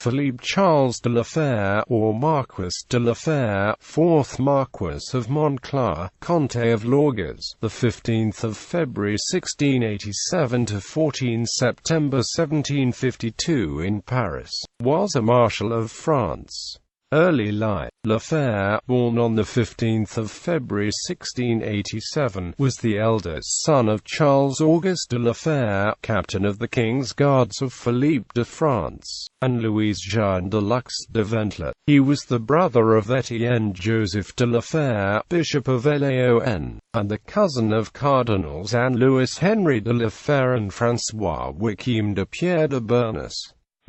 Philippe-Charles de Laugères, or Marquis de Laugères, 4th Marquis of Monclar, Conte of Laugères, the 15th of February 1687 to 14 September 1752 in Paris, was a Marshal of France. Early life. Laugères, born on 15 February 1687, was the eldest son of Charles Auguste de Laugères, captain of the King's Guards of Philippe de France, and Louise Jeanne de Lux de Ventler. He was the brother of Etienne Joseph de Laugères, Bishop of Laon, and the cousin of Cardinals Anne-Louis Henri de Laugères and François Joachim de Pierre de Bernès.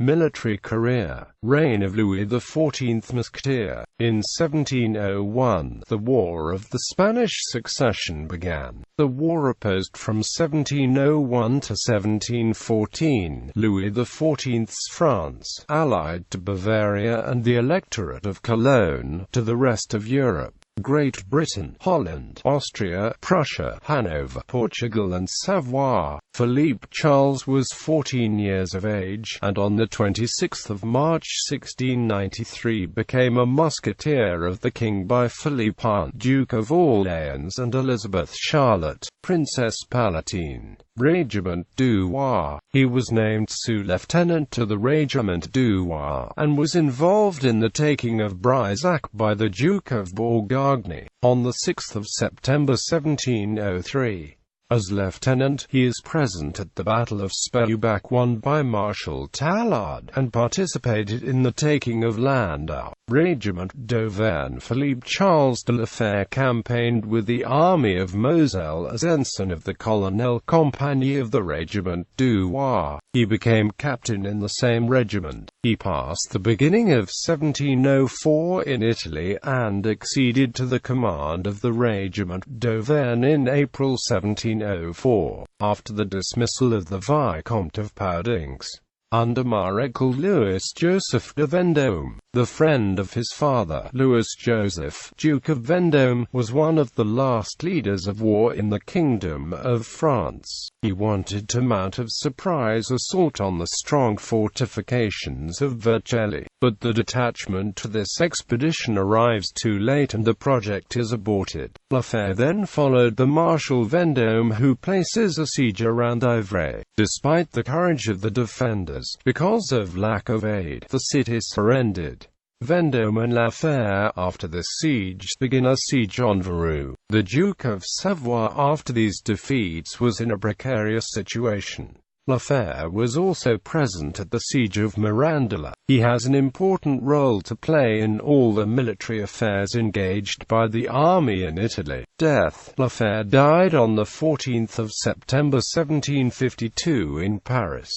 Military career. Reign of Louis XIV Musketeer. In 1701, the War of the Spanish Succession began. The war opposed from 1701 to 1714 Louis XIV's France, allied to Bavaria and the Electorate of Cologne, to the rest of Europe. Great Britain, Holland, Austria, Prussia, Hanover, Portugal and Savoy. Philippe-Charles was 14 years of age, and on 26 March 1693 became a musketeer of the king by Philippe, Duke of Orleans, and Elizabeth Charlotte, Princess Palatine. Regiment du Roi. He was named sous-lieutenant to the Regiment du Roi, and was involved in the taking of Brissac by the Duke of Bourgogne, on 6 September 1703. As lieutenant, he is present at the Battle of Speubac won by Marshal Tallard, and participated in the taking of Landau. Regiment d'Auvergne. Philippe-Charles de Laugères campaigned with the Army of Moselle as ensign of the Colonel Compagnie of the Regiment du Roi. He became captain in the same regiment. He passed the beginning of 1704 in Italy, and acceded to the command of the Regiment d'Auvergne in April 1704, after the dismissal of the Vicomte of Poudinges. Under Marechal Louis Joseph de Vendôme, the friend of his father, Louis Joseph, Duke of Vendôme, was one of the last leaders of war in the Kingdom of France. He wanted to mount a surprise assault on the strong fortifications of Vercelli, but the detachment to this expedition arrives too late and the project is aborted. Laugères then followed the Marshal Vendôme, who places a siege around Ivry. Despite the courage of the defenders, because of lack of aid, the city surrendered. Vendôme and Laugères, after this siege, begin a siege on Varus. The Duke of Savoy, after these defeats, was in a precarious situation. Laugères was also present at the siege of Mirandola. He has an important role to play in all the military affairs engaged by the army in Italy. Death. Laugères died on 14 September 1752 in Paris.